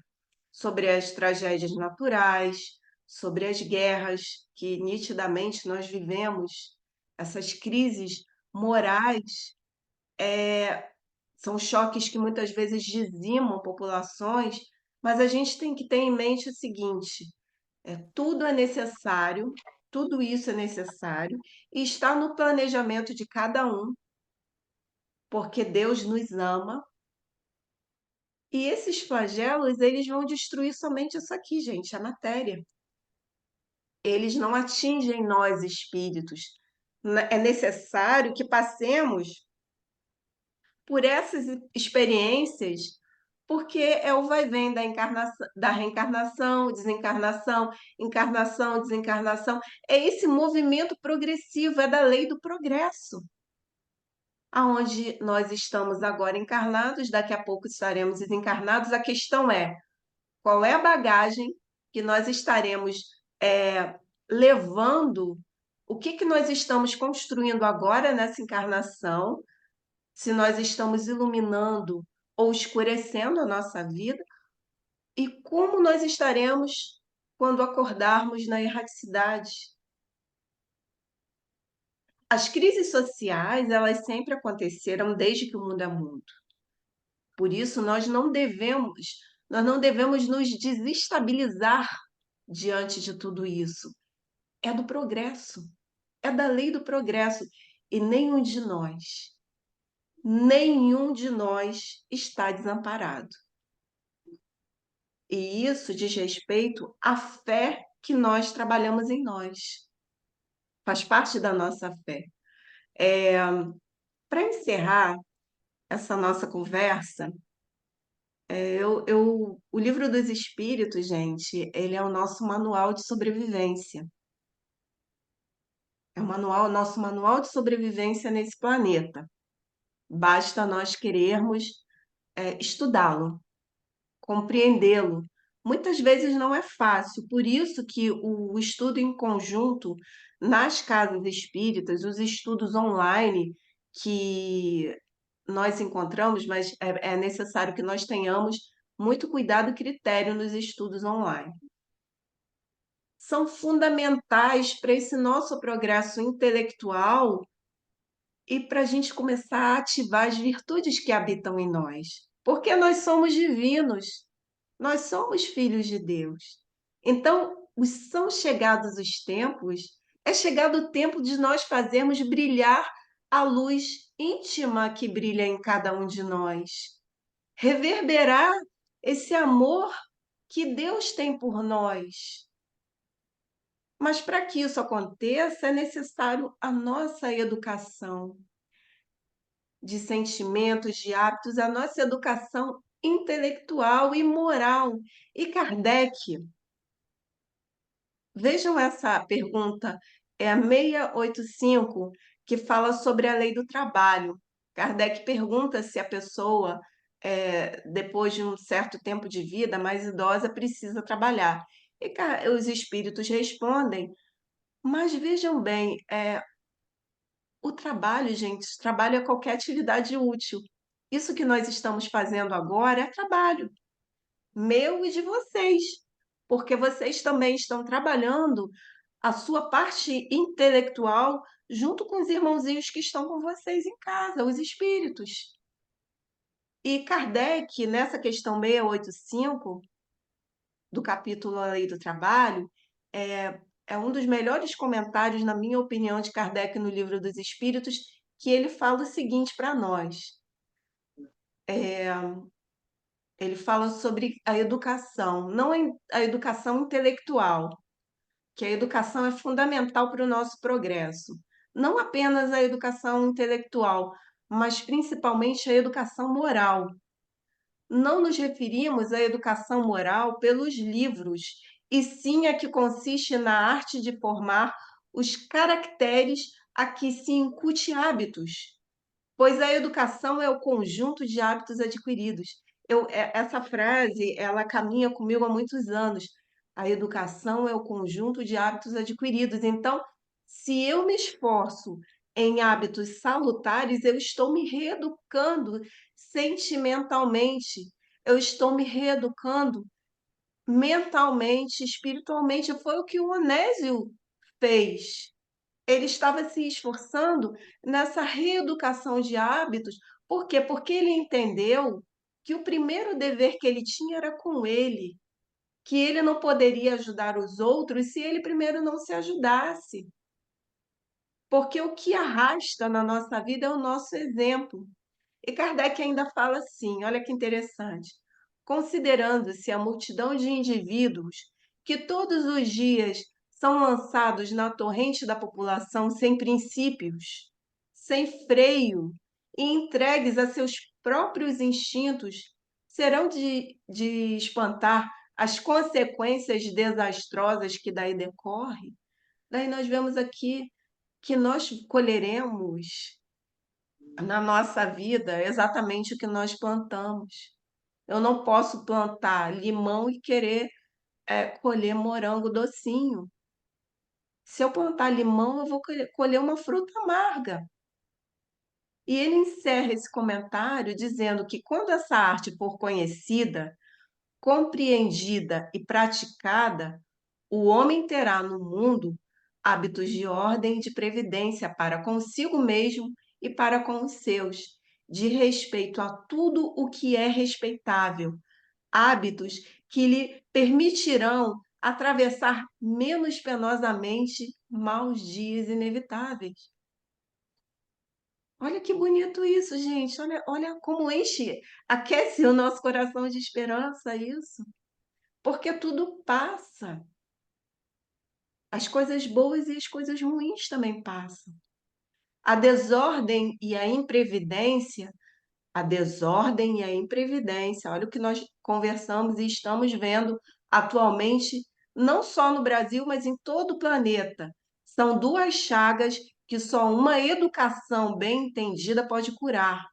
sobre as tragédias naturais, sobre as guerras que nitidamente nós vivemos, essas crises morais, são choques que muitas vezes dizimam populações, mas a gente tem que ter em mente o seguinte: tudo é necessário, tudo isso é necessário e está no planejamento de cada um, porque Deus nos ama. E esses flagelos, eles vão destruir somente isso aqui, gente, a matéria. Eles não atingem nós espíritos. É necessário que passemos por essas experiências, porque é o vai-vem da encarnação, da reencarnação, desencarnação, encarnação, desencarnação. É esse movimento progressivo, é da lei do progresso. Aonde nós estamos agora encarnados, daqui a pouco estaremos desencarnados. A questão é: qual é a bagagem que nós estaremos levando? O que que nós estamos construindo agora nessa encarnação? Se nós estamos iluminando ou escurecendo a nossa vida? E como nós estaremos quando acordarmos na erraticidade? As crises sociais, elas sempre aconteceram desde que o mundo é mundo. Por isso, nós não devemos nos desestabilizar diante de tudo isso. É do progresso, é da lei do progresso. E nenhum de nós está desamparado. E isso diz respeito à fé que nós trabalhamos em nós. Faz parte da nossa fé. Para encerrar essa nossa conversa, o Livro dos Espíritos, gente, ele é o nosso manual de sobrevivência. É o nosso manual de sobrevivência nesse planeta. Basta nós querermos estudá-lo, compreendê-lo. Muitas vezes não é fácil, por isso que o estudo em conjunto nas casas espíritas, os estudos online que nós encontramos, mas é necessário que nós tenhamos muito cuidado e critério nos estudos online. São fundamentais para esse nosso progresso intelectual e para a gente começar a ativar as virtudes que habitam em nós, porque nós somos divinos, nós somos filhos de Deus. Então, são chegados os tempos, é chegado o tempo de nós fazermos brilhar a luz íntima que brilha em cada um de nós, reverberar esse amor que Deus tem por nós. Mas para que isso aconteça, é necessário a nossa educação de sentimentos, de hábitos, a nossa educação intelectual e moral. E Kardec, vejam essa pergunta, é a 685, que fala sobre a lei do trabalho. Kardec pergunta se a pessoa, depois de um certo tempo de vida, mais idosa, precisa trabalhar. E os espíritos respondem, mas vejam bem, o trabalho, gente, trabalho é qualquer atividade útil. Isso que nós estamos fazendo agora é trabalho, meu e de vocês, porque vocês também estão trabalhando a sua parte intelectual junto com os irmãozinhos que estão com vocês em casa, os espíritos. E Kardec, nessa questão 685 do capítulo A Lei do Trabalho, é um dos melhores comentários, na minha opinião, de Kardec no Livro dos Espíritos, que ele fala o seguinte para nós. Ele fala sobre a educação, não a educação intelectual, que a educação é fundamental para o nosso progresso. Não apenas a educação intelectual, mas principalmente a educação moral. Não nos referimos à educação moral pelos livros, e sim a que consiste na arte de formar os caracteres a que se incute hábitos, pois a educação é o conjunto de hábitos adquiridos. Essa frase, ela caminha comigo há muitos anos. A educação é o conjunto de hábitos adquiridos. Então, se eu me esforço em hábitos salutares, eu estou me reeducando sentimentalmente, eu estou me reeducando mentalmente, espiritualmente. Foi o que o Onésio fez. Ele estava se esforçando nessa reeducação de hábitos. Por quê? Porque ele entendeu que o primeiro dever que ele tinha era com ele, que ele não poderia ajudar os outros se ele primeiro não se ajudasse. Porque o que arrasta na nossa vida é o nosso exemplo. E Kardec ainda fala assim, olha que interessante. Considerando-se a multidão de indivíduos que todos os dias são lançados na torrente da população sem princípios, sem freio e entregues a seus próprios instintos, serão de espantar as consequências desastrosas que daí decorrem. Daí nós vemos aqui que nós colheremos na nossa vida exatamente o que nós plantamos. Eu não posso plantar limão e querer colher morango docinho. Se eu plantar limão, eu vou colher uma fruta amarga. E ele encerra esse comentário dizendo que quando essa arte for conhecida, compreendida e praticada, o homem terá no mundo hábitos de ordem e de previdência para consigo mesmo e para com os seus, de respeito a tudo o que é respeitável, hábitos que lhe permitirão atravessar menos penosamente maus dias inevitáveis. Olha que bonito isso, gente. Olha como enche, aquece o nosso coração de esperança isso, porque tudo passa. As coisas boas e as coisas ruins também passam. A desordem e a imprevidência, a desordem e a imprevidência, olha o que nós conversamos e estamos vendo atualmente, não só no Brasil, mas em todo o planeta. São duas chagas que só uma educação bem entendida pode curar.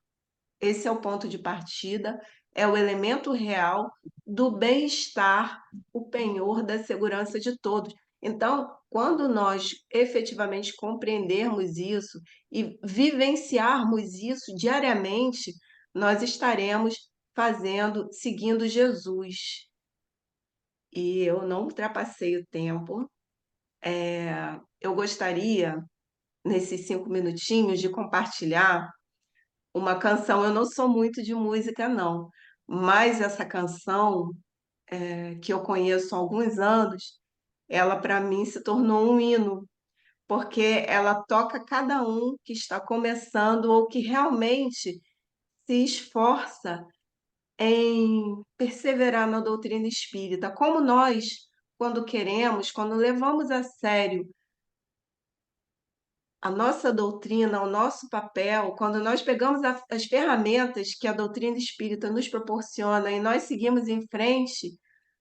Esse é o ponto de partida, é o elemento real do bem-estar, o penhor da segurança de todos. Então, quando nós efetivamente compreendermos isso e vivenciarmos isso diariamente, nós estaremos seguindo Jesus. E eu não ultrapassei o tempo. Eu gostaria, nesses 5 minutinhos, de compartilhar uma canção. Eu não sou muito de música, não, mas essa canção, que eu conheço há alguns anos, ela para mim se tornou um hino, porque ela toca cada um que está começando ou que realmente se esforça em perseverar na doutrina espírita, como nós, quando queremos, quando levamos a sério a nossa doutrina, o nosso papel, quando nós pegamos as ferramentas que a doutrina espírita nos proporciona e nós seguimos em frente,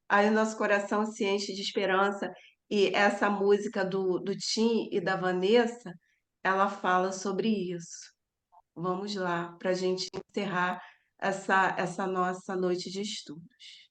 aí o nosso coração se enche de esperança. E essa música do Tim e da Vanessa, ela fala sobre isso. Vamos lá, para a gente encerrar essa nossa noite de estudos.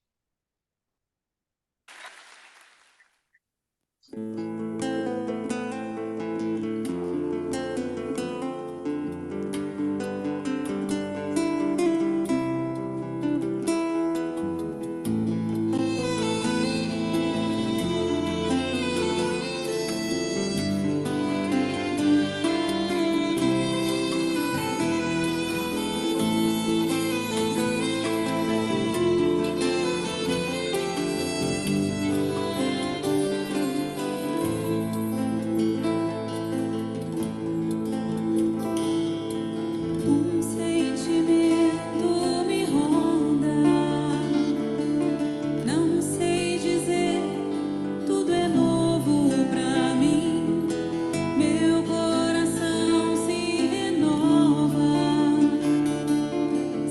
Um sentimento me ronda, não sei dizer, tudo é novo pra mim. Meu coração se renova,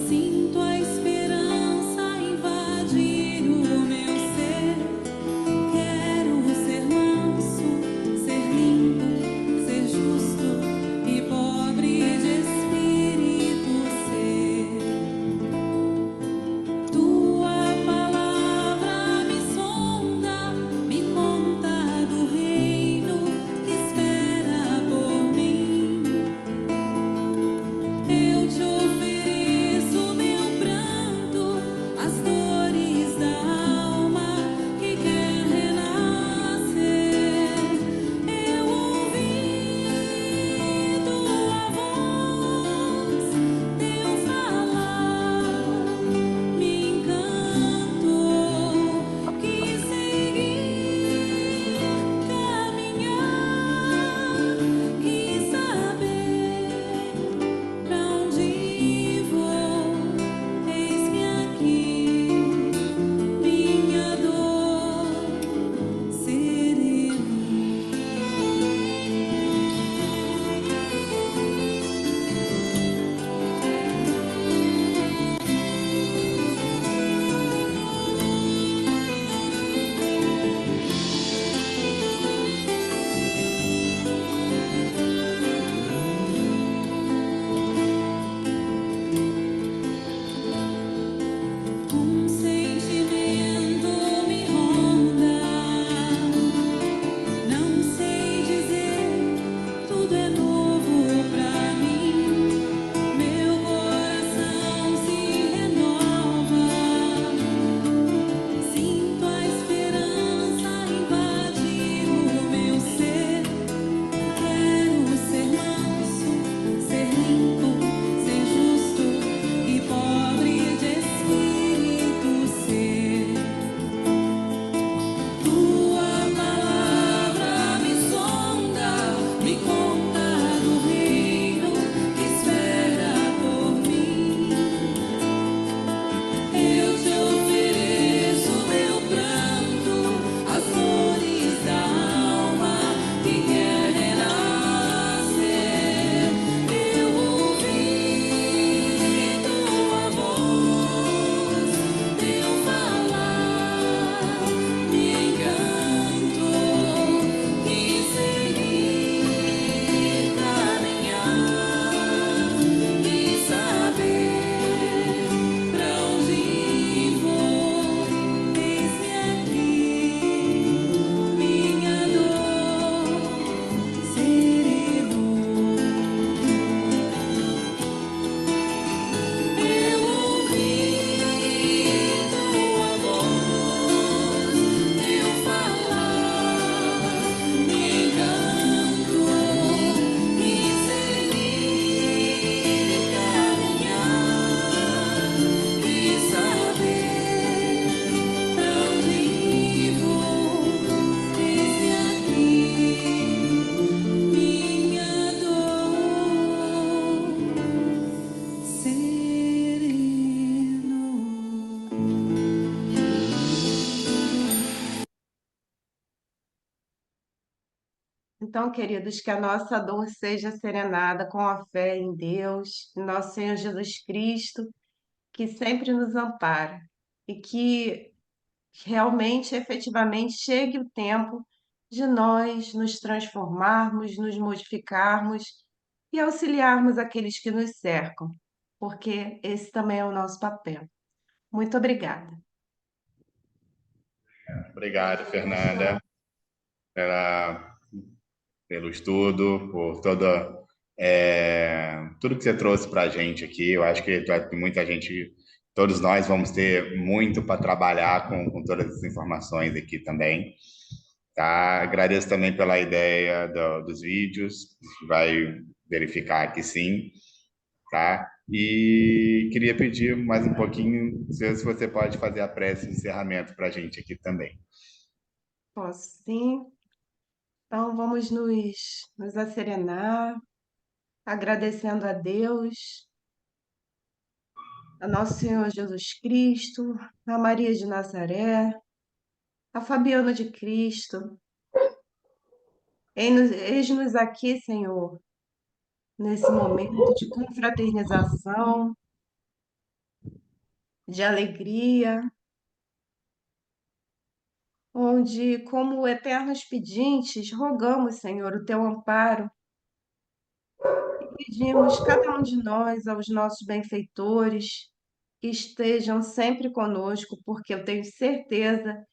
sinto a esperança invadir o meu ser. Quero ser manso, ser limpo, ser justo e pobre de espírito ser. Tua palavra me sonda, me conta do reino que espera por mim. Eu te ofereço meu pranto, as dores da alma que quer renascer. Eu ouvi tua voz, teu falar, me encantou. Quis seguir, caminhar, quis saber pra onde vou. Eis-me aqui, minha dor serena. Um sentimento me ronda, não sei dizer, tudo é novo pra mim. Meu coração se renova, sinto a esperança invadir o meu ser. Quero ser manso, ser limpo, ser justo e pobre de espírito ser. Tua palavra me sonda, me conta do reino que espera por mim. Eu te ofereço meu pranto, as dores da alma que quer renascer. Eu ouvi tua voz, teu falar, me encantou. Quis seguir, caminhar, quis saber pra onde vou. Eis-me aqui, minha dor serenou. Eu ouvi tua voz, teu falar, me encantou. Quis seguir, caminhar, quis saber pra onde vou. Eis-me aqui, minha dor sereno.
Então, queridos, que a nossa dor seja serenada com a fé em Deus, em nosso Senhor Jesus Cristo, que sempre nos ampara, e que realmente, efetivamente, chegue o tempo de nós nos transformarmos, nos modificarmos e auxiliarmos aqueles que nos cercam, porque esse também é o nosso papel. Muito obrigada.
Obrigado, Fernanda, pela, pelo estudo, por tudo que você trouxe para a gente aqui. Eu acho que muita gente, todos nós vamos ter muito para trabalhar com todas as informações aqui também. Tá? Agradeço também pela ideia dos vídeos, vai verificar que sim, tá? E queria pedir mais um pouquinho, se você pode fazer a prece de encerramento para a gente aqui também.
Posso sim? Então vamos nos acerenar, agradecendo a Deus, a nosso Senhor Jesus Cristo, a Maria de Nazaré, a Fabiana de Cristo. Eis-nos aqui, Senhor, nesse momento de confraternização, de alegria, onde, como eternos pedintes, rogamos, Senhor, o teu amparo e pedimos cada um de nós, aos nossos benfeitores, que estejam sempre conosco, porque eu tenho certeza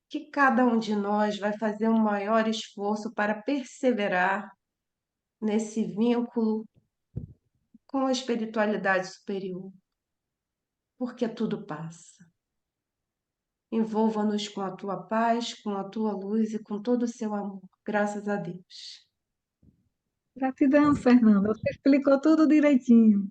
que cada um de nós vai fazer um maior esforço para perseverar nesse vínculo com a espiritualidade superior, porque tudo passa. Envolva-nos com a tua paz, com a tua luz e com todo o seu amor. Graças a Deus.
Gratidão, Fernanda. Você explicou tudo direitinho.